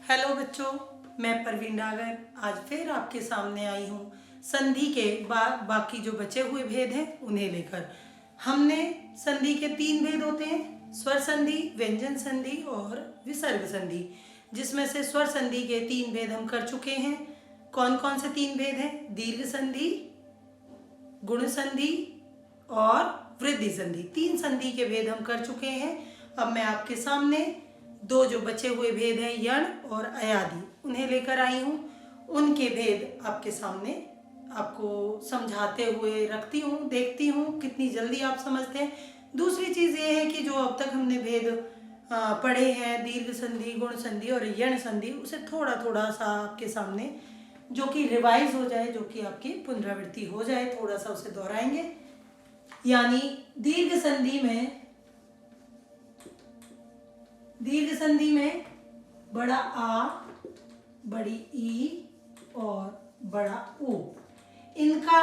Hello बच्चों, मैं परवीन डागर आज फिर आपके सामने आई हूँ संधि के बाकी जो बचे हुए भेद हैं उन्हें लेकर। हमने संधि के 3 भेद होते हैं, स्वर संधि, व्यंजन संधि और विसर्ग संधि, जिसमें से स्वर संधि के 3 भेद हम कर चुके हैं। कौन कौन से 3 भेद हैं? दीर्घ संधि, गुण संधि और वृद्धि संधि। 3 संधि के भेद हम कर चुके हैं। अब मैं आपके सामने 2 जो बचे हुए भेद हैं, यण और अयादि, उन्हें लेकर आई हूँ। उनके भेद आपके सामने आपको समझाते हुए रखती हूँ, देखती हूँ कितनी जल्दी आप समझते हैं। दूसरी चीज़ ये है कि जो अब तक हमने भेद पढ़े हैं, दीर्घ संधि, गुण संधि और यण संधि, उसे थोड़ा थोड़ा सा आपके सामने जो कि रिवाइज हो जाए, जो कि आपकी पुनरावृत्ति हो जाए, थोड़ा सा उसे दोहराएंगे। यानी दीर्घ संधि में बड़ा आ, बड़ी ई और बड़ा ऊ, इनका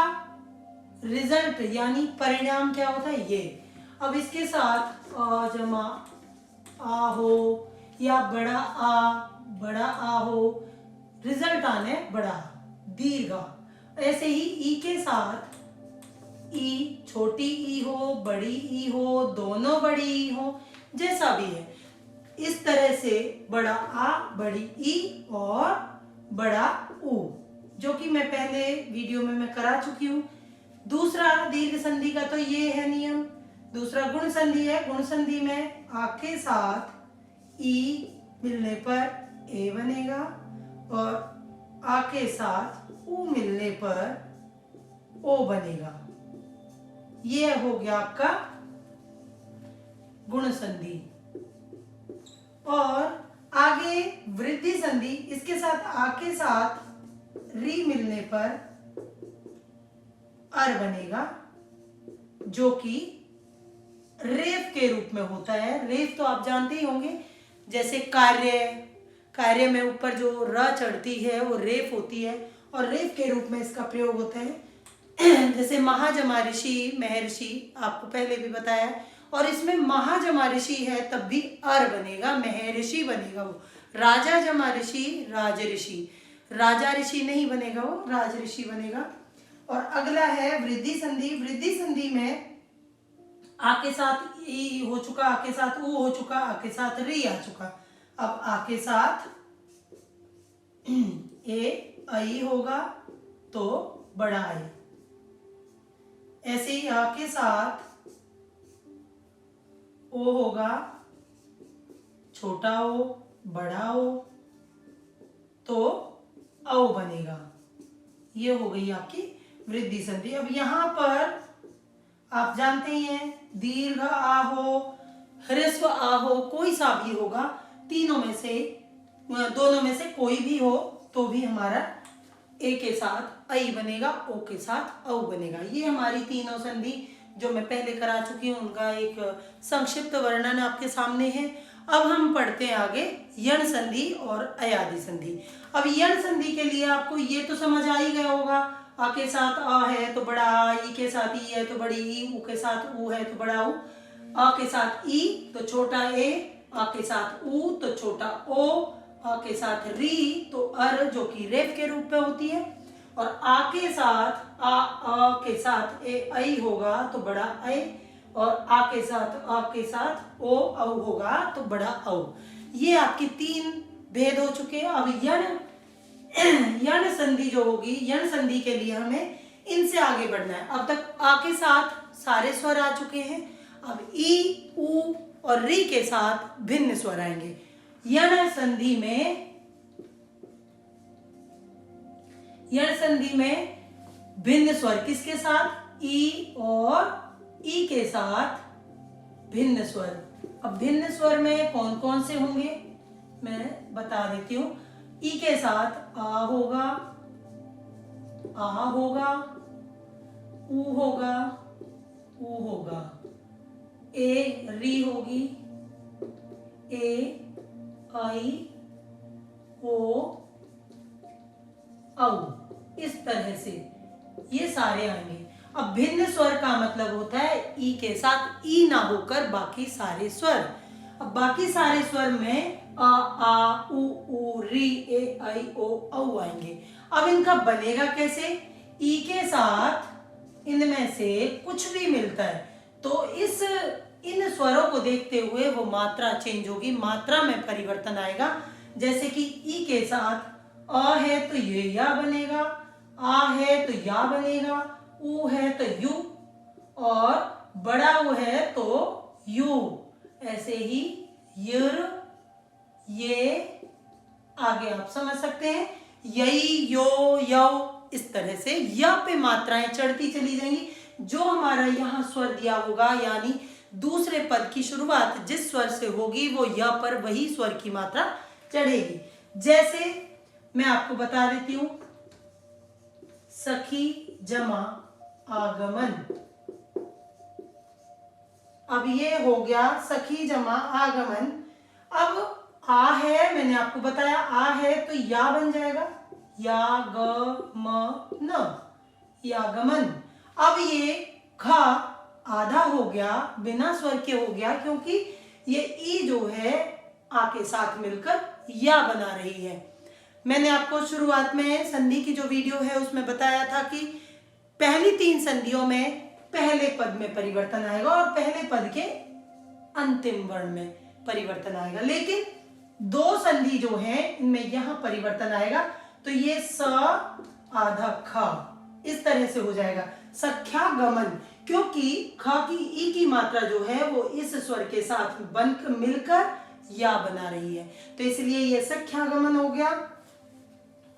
रिजल्ट यानी परिणाम क्या होता है? ये। अब इसके साथ अ जमा आ हो या बड़ा आ हो, रिजल्ट आने बड़ा दीर्घ। ऐसे ही ई के साथ ई, छोटी ई हो, बड़ी ई हो, दोनों बड़ी ई हो, जैसा भी है, इस तरह से बड़ा आ, बड़ी ई और बड़ा ऊ, जो कि मैं पहले वीडियो में मैं करा चुकी हूँ। दूसरा दीर्घ संधि का तो ये है नियम। दूसरा गुण संधि है। गुण संधि में आ के साथ ई मिलने पर ए बनेगा और आ के साथ ऊ मिलने पर ओ बनेगा। ये हो गया आपका गुण संधि। और आगे वृद्धि संधि, इसके साथ आ के साथ री मिलने पर अर बनेगा, जो कि रेफ के रूप में होता है। रेफ तो आप जानते ही होंगे, जैसे कार्य में ऊपर जो र चढ़ती है वो रेफ होती है और रेफ के रूप में इसका प्रयोग होता है। जैसे महाजमा ऋषि, महर्षि, आपको पहले भी बताया है। और इसमें महाजमा ऋषि है तब भी अर बनेगा, महर्षि बनेगा वो। राजा जमा ऋषि, राज ऋषि, राजा ऋषि नहीं बनेगा वो, राज ऋषि बनेगा। और अगला है वृद्धि संधि। वृद्धि संधि में आ के साथ ई हो चुका, आ के साथ ऊ हो चुका, आ के साथ री आ चुका। अब आ के साथ ए आई होगा तो बड़ा आई। ऐसे ही आ के साथ ओ होगा, छोटा ओ, बड़ा ओ, तो औ बनेगा। ये हो गई आपकी वृद्धि संधि। अब यहां पर आप जानते ही हैं, दीर्घ आ हो, ह्रस्व आ हो, कोई सा भी होगा, तीनों में से, दोनों में से कोई भी हो तो भी हमारा ए के साथ आई बनेगा, ओ के साथ औ बनेगा। ये हमारी तीनों संधि जो मैं पहले करा चुकी हूँ, उनका एक संक्षिप्त वर्णन आपके सामने है। अब हम पढ़ते हैं आगे यण संधि और अयादि संधि। अब यण संधि के लिए आपको ये तो समझ आ ही गया होगा, आ के साथ आ है तो बड़ा आ, ई के साथ ई है तो बड़ी ई, ऊ के साथ ऊ है तो बड़ा ऊ, आ के साथ ई तो छोटा ए, आ के साथ ऊ तो छोटा ओ, आ के साथ री तो अर, जो कि रेफ के रूप में होती है। और आ के साथ ए आई होगा तो बड़ा ऐ, और आ के साथ ओ औ होगा तो बड़ा औ। ये आपकी 3 भेद हो चुके हैं। अब यण संधि जो होगी, यण संधि के लिए हमें इनसे आगे बढ़ना है। अब तक आ के साथ सारे स्वर आ चुके हैं, अब ई, ऊ और री के साथ भिन्न स्वर आएंगे। यण संधि में भिन्न स्वर किसके साथ? ई और ई के साथ भिन्न स्वर। अब भिन्न स्वर में कौन कौन से होंगे मैं बता देती हूँ। ई के साथ आ होगा, ऊ होगा, ऊ होगा, ए री होगी, ए आई ओ औ, इस तरह से ये सारे आएंगे। अब भिन्न स्वर का मतलब होता है ई के साथ ई ना होकर बाकी सारे स्वर। अब बाकी सारे स्वर में आ उ री ए आई ओ औ आएंगे। अब इनका बनेगा कैसे? ई के साथ इनमें से कुछ भी मिलता है तो इन स्वरों को देखते हुए वो मात्रा चेंज होगी, मात्रा में परिवर्तन आएगा। जैसे कि ई के साथ अ है तो ये या बनेगा, आ है तो या बनेगा, उ है तो यू, और बड़ा उ है तो यू। ऐसे ही यर, ये, आगे आप समझ सकते हैं यही, यो, यौ, इस तरह से या पे मात्राएं चढ़ती चली जाएंगी। जो हमारा यहाँ स्वर दिया होगा यानी दूसरे पद की शुरुआत जिस स्वर से होगी वो य पर वही स्वर की मात्रा चढ़ेगी। जैसे मैं आपको बता देती हूं, सखी जमा आगमन। अब ये हो गया सखी जमा आगमन। अब आ है, मैंने आपको बताया आ है तो या बन जाएगा, या ग म न, यागमन। अब ये खा आधा हो गया, बिना स्वर के हो गया, क्योंकि ये ई जो है आ के साथ मिलकर या बना रही है। मैंने आपको शुरुआत में संधि की जो वीडियो है उसमें बताया था कि पहली 3 संधियों में पहले पद में परिवर्तन आएगा और पहले पद के अंतिम वर्ण में परिवर्तन आएगा, लेकिन 2 संधि जो है इनमें यहां परिवर्तन आएगा। तो ये स आधा ख इस तरह से हो जाएगा सख्या गमन, क्योंकि ख की ई की मात्रा जो है वो इस स्वर के साथ बन मिलकर या बना रही है, तो इसलिए ये सख्या गमन हो गया।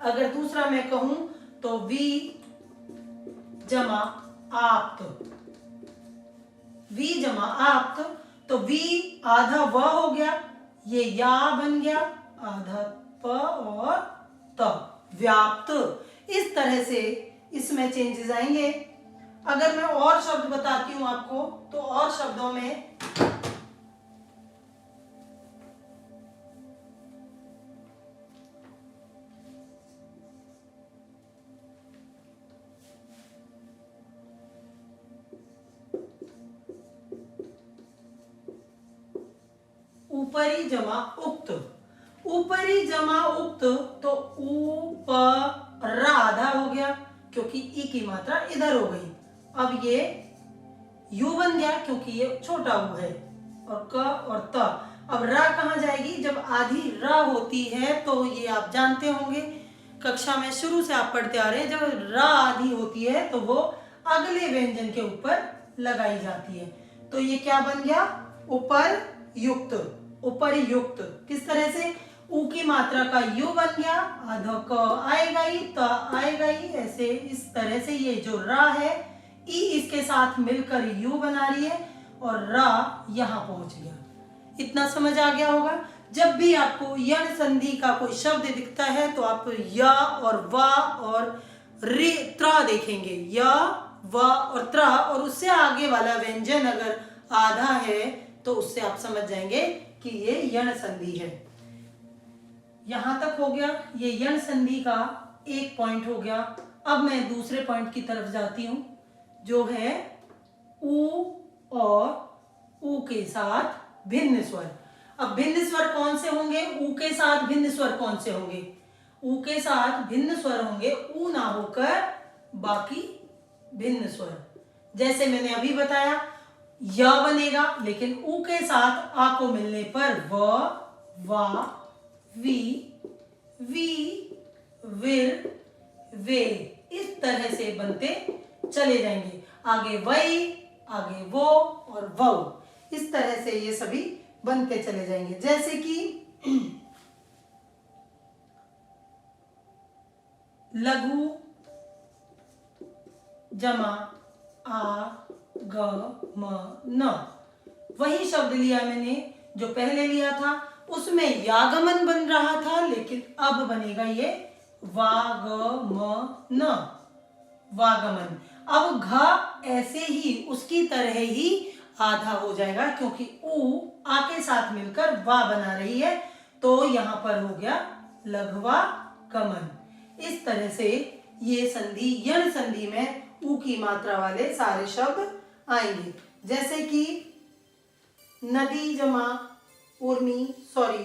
अगर दूसरा मैं कहूं तो वी जमा आप्त, वी जमा आप्त, तो वी आधा व हो गया, ये या बन गया, आधा प और त, व्याप्त। इस तरह से इसमें चेंजेस आएंगे। अगर मैं और शब्द बताती हूं आपको तो और शब्दों में ऊपरी जमा उक्त, ऊपरी जमा उक्त, तो ऊपर आधा हो गया क्योंकि ई की मात्रा इधर हो गई। अब ये यू बन गया क्योंकि ये छोटा ऊ है, और क और त। अब रा कहाँ जाएगी? जब आधी रा होती है तो ये आप जानते होंगे, कक्षा में शुरू से आप पढ़ते आ रहे हैं, जब रा आधी होती है तो वो अगले व्यंजन के ऊपर लगाई जाती है। तो ये क्या बन गया? ऊपर युक्त, ऊपर युक्त। किस तरह से? ऊ की मात्रा का यू बन गया, आधा क आएगा ही, त आएगा ही, ऐसे इस तरह से ये जो रा है ई इसके साथ मिलकर यू बना रही है और रा यहां पहुंच गया। इतना समझ आ गया होगा। जब भी आपको यण संधि का कोई शब्द दिखता है तो आप या और वा और रे त्रा देखेंगे, या वा और त्रा, और उससे आगे वाला व्यंजन अगर आधा है तो उससे आप समझ जाएंगे कि ये यण संधि है। यहां तक हो गया, ये यण संधि का एक पॉइंट हो गया। अब मैं दूसरे पॉइंट की तरफ जाती हूं जो है ऊ और ऊ के साथ भिन्न स्वर। अब भिन्न स्वर कौन से होंगे? ऊ के साथ भिन्न स्वर कौन से होंगे? ऊ के साथ भिन्न स्वर होंगे ऊ ना होकर बाकी भिन्न स्वर। जैसे मैंने अभी बताया या बनेगा, लेकिन ऊ के साथ आ को मिलने पर व, वा, वी, विर, वे, इस तरह से बनते चले जाएंगे। आगे वही, आगे वो और वौ, इस तरह से ये सभी बनते चले जाएंगे। जैसे कि लघु जमा आ ग म न, वही शब्द लिया मैंने जो पहले लिया था, उसमें यागमन बन रहा था, लेकिन अब बनेगा ये वागम न, वागमन। अब घ ऐसे ही उसकी तरह ही आधा हो जाएगा क्योंकि ऊ आ के साथ मिलकर वा बना रही है, तो यहां पर हो गया लघवा गमन। इस तरह से ये संधि यण संधि में ऊ की मात्रा वाले सारे शब्द आएंगे। जैसे कि नदी जमा उर्मी, सॉरी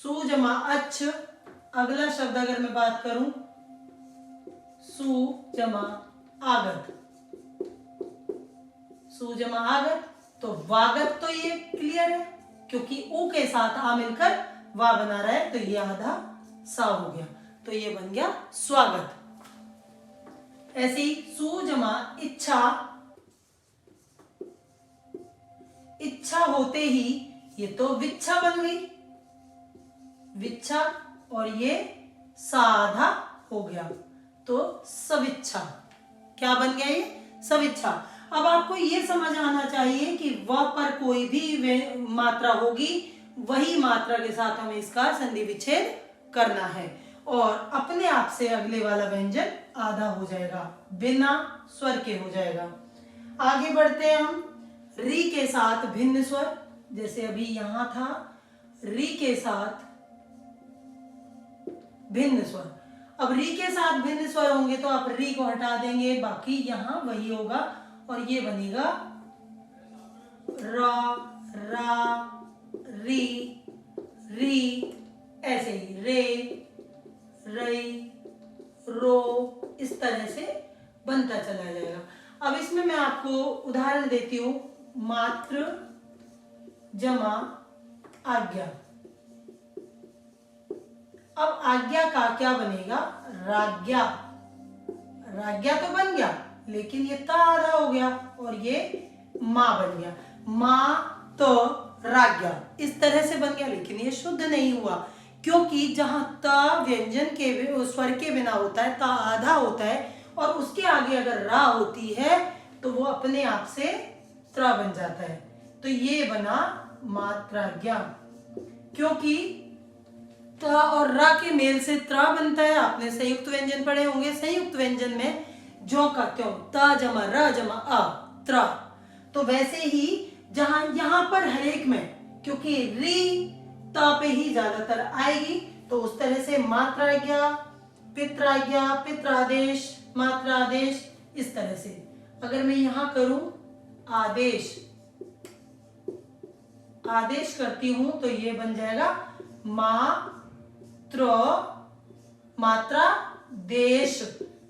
सु जमा अच्छ, अगला शब्द अगर मैं बात करूं सु जमा आगत, सु जमा आगत, तो वागत तो ये क्लियर है क्योंकि ऊ के साथ आ मिलकर वा बना रहा है, तो ये आधा सा हो गया, तो ये बन गया स्वागत। ऐसे ही सु जमा इच्छा, इच्छा होते ही ये तो विच्छा बन गई, विच्छा, और ये साधा हो गया, तो सविच्छा। क्या बन गया ये? सविच्छा। अब आपको ये समझ आना चाहिए कि वह पर कोई भी मात्रा होगी, वही मात्रा के साथ हमें इसका संधि विच्छेद करना है, और अपने आप से अगले वाला व्यंजन आधा हो जाएगा, बिना स्वर के हो जाएगा। आगे बढ़ते हैं हम री के साथ भिन्न स्वर, जैसे अभी यहां था री के साथ भिन्न स्वर। अब री के साथ भिन्न स्वर होंगे तो आप री को हटा देंगे, बाकी यहां वही होगा, और ये बनेगा रा, रा, री, री, ऐसे ही रे, रई, रो, इस तरह से बनता चला जाएगा। अब इसमें मैं आपको उदाहरण देती हूं, मात्र जमा आज्ञा। अब आज्ञा का क्या बनेगा? राज्ञा। राज्ञा तो बन गया, लेकिन ये ता आधा हो गया और ये मां बन गया, मां तो राज्ञा, इस तरह से बन गया, लेकिन ये शुद्ध नहीं हुआ, क्योंकि जहां ता व्यंजन के स्वर के बिना होता है, ता आधा होता है, और उसके आगे अगर रा होती है तो वो अपने आप से त्रा बन जाता है, तो ये बना मात्राज्ञा। क्योंकि ता और रा के मेल से त्रा बनता है। आपने संयुक्त व्यंजन पढ़े होंगे, संयुक्त व्यंजन में जो का त्यों, ता जमा रा जमा आ, त्रा। तो वैसे ही जहां यहां पर हर एक में, क्योंकि री ता पे ही ज्यादातर आएगी, तो उस तरह से मात्राज्ञा, पित्राज्ञा, पित्रादेश, मात्रादेश, इस तरह से। अगर मैं यहां करूं आदेश, आदेश करती हूं तो ये बन जाएगा मात्र, मात्रा देश,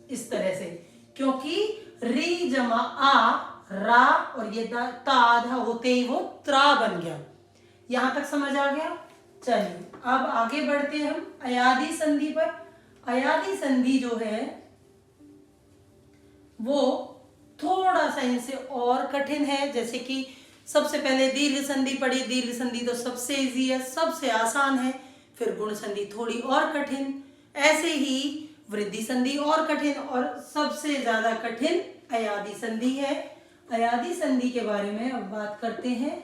इस तरह से, क्योंकि री जमा आ, रा, और ये ता आधा होते ही वो त्रा बन गया। यहां तक समझ आ गया? चलिए अब आगे बढ़ते हैं हम अयादी संधि पर। अयादी संधि जो है वो थोड़ा सा इनसे और कठिन है। जैसे कि सबसे पहले दीर्घ संधि पढ़ी, दीर्घ संधि तो सबसे इजी है, सबसे आसान है, फिर गुण संधि थोड़ी और कठिन, ऐसे ही वृद्धि संधि और कठिन, और सबसे ज्यादा कठिन अयादी संधि है। अयादी संधि के बारे में अब बात करते हैं।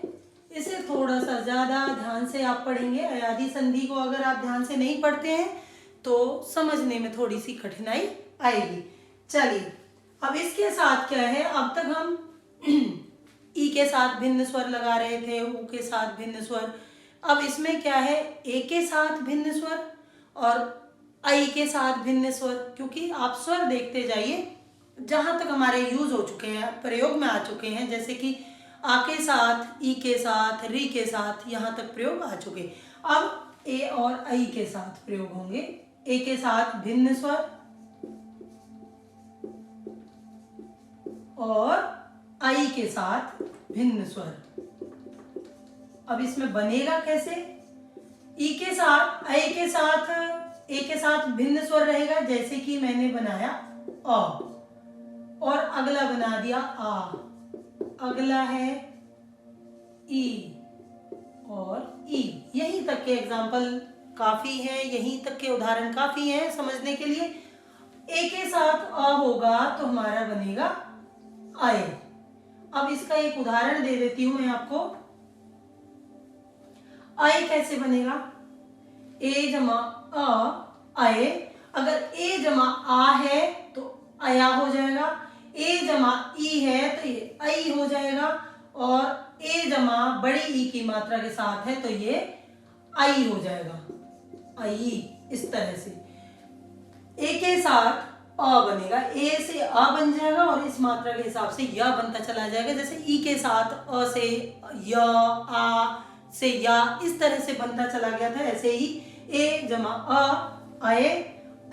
इसे थोड़ा सा ज्यादा ध्यान से आप पढ़ेंगे। अयादी संधि को अगर आप ध्यान से नहीं पढ़ते हैं तो समझने में थोड़ी सी कठिनाई आएगी। चलिए अब इसके साथ क्या है, अब तक हम ई के साथ भिन्न स्वर लगा रहे थे, ऊ के साथ भिन्न स्वर। अब इसमें क्या है, ए के साथ भिन्न स्वर और आई के साथ भिन्न स्वर। क्योंकि आप स्वर देखते जाइए, जहां तक हमारे यूज हो चुके हैं, प्रयोग में आ चुके हैं, जैसे कि आ के साथ, ई के साथ, री के साथ, यहां तक प्रयोग आ चुके। अब ए और आई के साथ प्रयोग होंगे। ए के साथ भिन्न स्वर और आई के साथ भिन्न स्वर। अब इसमें बनेगा कैसे? ई के साथ, आई के साथ, ए के साथ भिन्न स्वर रहेगा, जैसे कि मैंने बनाया अ और अगला बना दिया आ, अगला है ई और ई। यहीं तक के एग्जाम्पल काफी हैं, यहीं तक के उदाहरण काफी हैं समझने के लिए। ए के साथ अ होगा तो हमारा बनेगा आए। अब इसका एक उदाहरण दे देती हूं मैं आपको। आए कैसे बनेगा? ए जमा अ आए। अगर ए जमा आ है तो अया हो जाएगा, ए जमा ई है तो ये आई हो जाएगा, और ए जमा बड़ी ई की मात्रा के साथ है तो ये आई हो जाएगा, आई, इस तरह से। ए के साथ अ बनेगा, ए से अ बन जाएगा और इस मात्रा के हिसाब से य बनता चला जाएगा। जैसे ई के साथ अ से य, आ, से या इस तरह से बनता चला गया था, ऐसे ही ए जमा अ आए,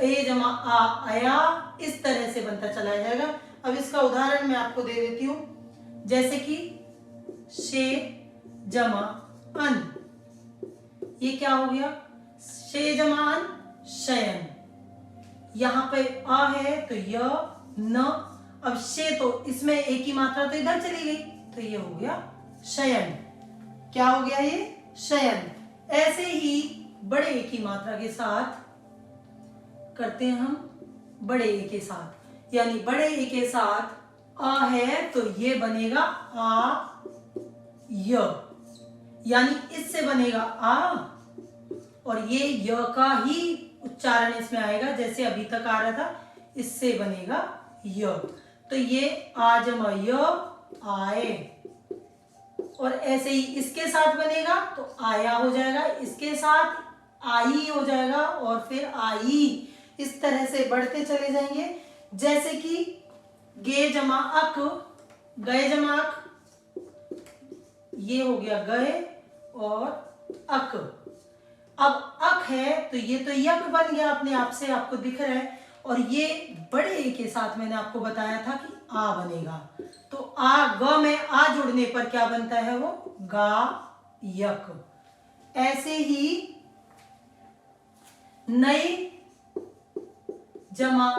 ए जमा आ आया, इस तरह से बनता चला जाएगा। अब इसका उदाहरण मैं आपको दे देती हूं, जैसे कि शे जमा अन, ये क्या हो गया, शे जमा अन शयन। यहां पे आ है तो य न, अब शे तो इसमें एक ही मात्रा तो इधर चली गई, तो ये हो गया शयन। क्या हो गया ये, शयन। ऐसे ही बड़े ए की मात्रा के साथ करते हैं हम, बड़े ए के साथ, यानी बड़े ए के साथ आ है तो ये बनेगा आ य, यानी इससे बनेगा आ और ये य का ही उच्चारण इसमें आएगा, जैसे अभी तक आ रहा था, इससे बनेगा य। तो ये आ जमा य आए, और ऐसे ही इसके साथ बनेगा तो आया हो जाएगा, इसके साथ आई हो जाएगा और फिर आई, इस तरह से बढ़ते चले जाएंगे। जैसे कि गे जमा अक, गए जमा अक, ये हो गया गए और अक। अब अक है तो ये तो यक बन गया अपने आप से, आपको दिख रहा है, और ये बड़े ए के साथ मैंने आपको बताया था कि आ बनेगा, तो आ ग में आ जुड़ने पर क्या बनता है, वो गा यक। ऐसे ही नई जमा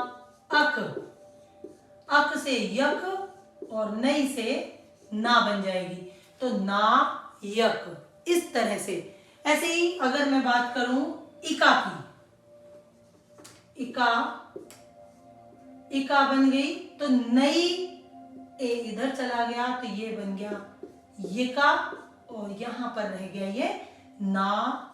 अक, अक से यक और नई से ना बन जाएगी, तो ना यक, इस तरह से। ऐसे ही अगर मैं बात करूं इका की, इका, इका बन गई तो नई ए इधर चला गया तो ये बन गया ये का, और यहां पर रह गया ये ना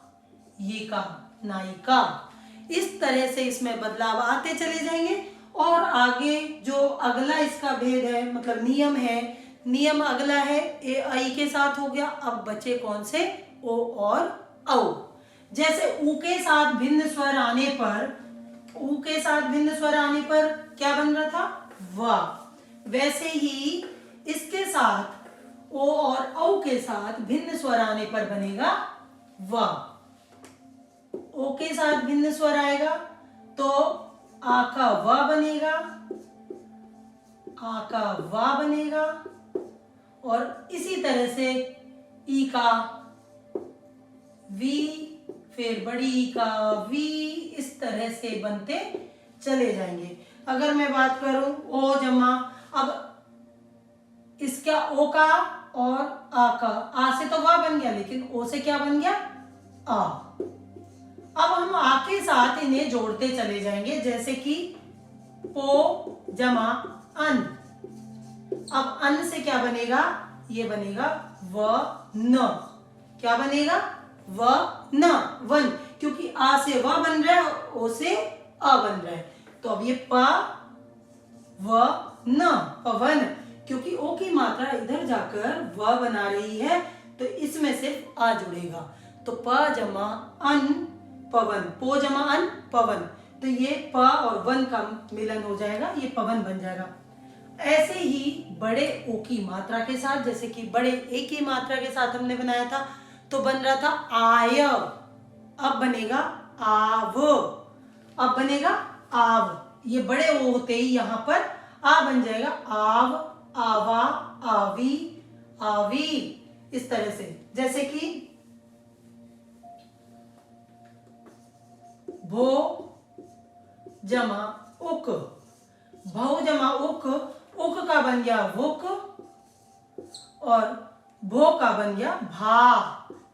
ये का, नायिका। इस तरह से इसमें बदलाव आते चले जाएंगे। और आगे जो अगला इसका भेद है, मतलब नियम है, नियम अगला है ए आई के साथ हो गया। अब बचे कौन से, ओ और औ। जैसे ऊ के साथ भिन्न स्वर आने पर, ऊ के साथ भिन्न स्वर आने पर क्या बन रहा था, व। वैसे ही इसके साथ ओ और औ के साथ भिन्न स्वर आने पर बनेगा व। ओ के साथ भिन्न स्वर आएगा तो आ का व बनेगा, आ का वा बनेगा, और इसी तरह से ई का वी, फिर बड़ी ई का वी, इस तरह से बनते चले जाएंगे। अगर मैं बात करूं ओ जमा, अब इसका ओ का और आ का, आ से तो वा बन गया, लेकिन ओ से क्या बन गया, आ। अब हम आ के साथ इन्हें जोड़ते चले जाएंगे, जैसे कि पो जमा अन। अब अन से क्या बनेगा, ये बनेगा व न। क्या बनेगा, व न, वन, क्योंकि आ से व बन रहा है, ओ से अ बन रहा है, तो अब ये प व न, पवन, क्योंकि ओ की मात्रा इधर जाकर व बना रही है, तो इसमें सिर्फ आ जुड़ेगा, तो प जमा अन पवन, पो जमा अन पवन, तो ये प और वन का मिलन हो जाएगा, ये पवन बन जाएगा। ऐसे ही बड़े ओ की मात्रा के साथ, जैसे कि बड़े ए की मात्रा के साथ हमने बनाया था, तो बन रहा था आय, अब बनेगा आव, अब बनेगा आव। ये बड़े ओ होते ही यहां पर आ बन जाएगा, आव, आवा, आवी, आवी, इस तरह से। जैसे कि भो जमा उक, भौ जमा उक, उक का बन गया वुक और भो का बन गया भा,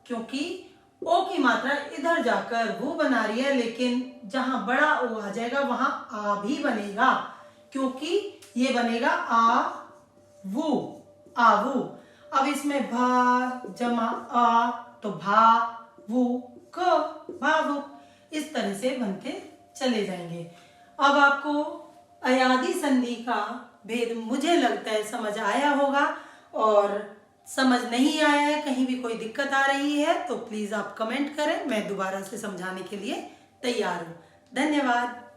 क्योंकि ओ की मात्रा इधर जाकर वो बना रही है, लेकिन जहां बड़ा ओ आ जाएगा वहां आ भी बनेगा, क्योंकि ये बनेगा आ वु, आवु। अब इसमें भा जमा आ, तो भा वु क, भावुक, इस तरह से बनते चले जाएंगे। अब आपको अयादी संधि का भेद मुझे लगता है समझ आया होगा, और समझ नहीं आया है, कहीं भी कोई दिक्कत आ रही है तो प्लीज आप कमेंट करें, मैं दोबारा से समझाने के लिए तैयार हूं। धन्यवाद।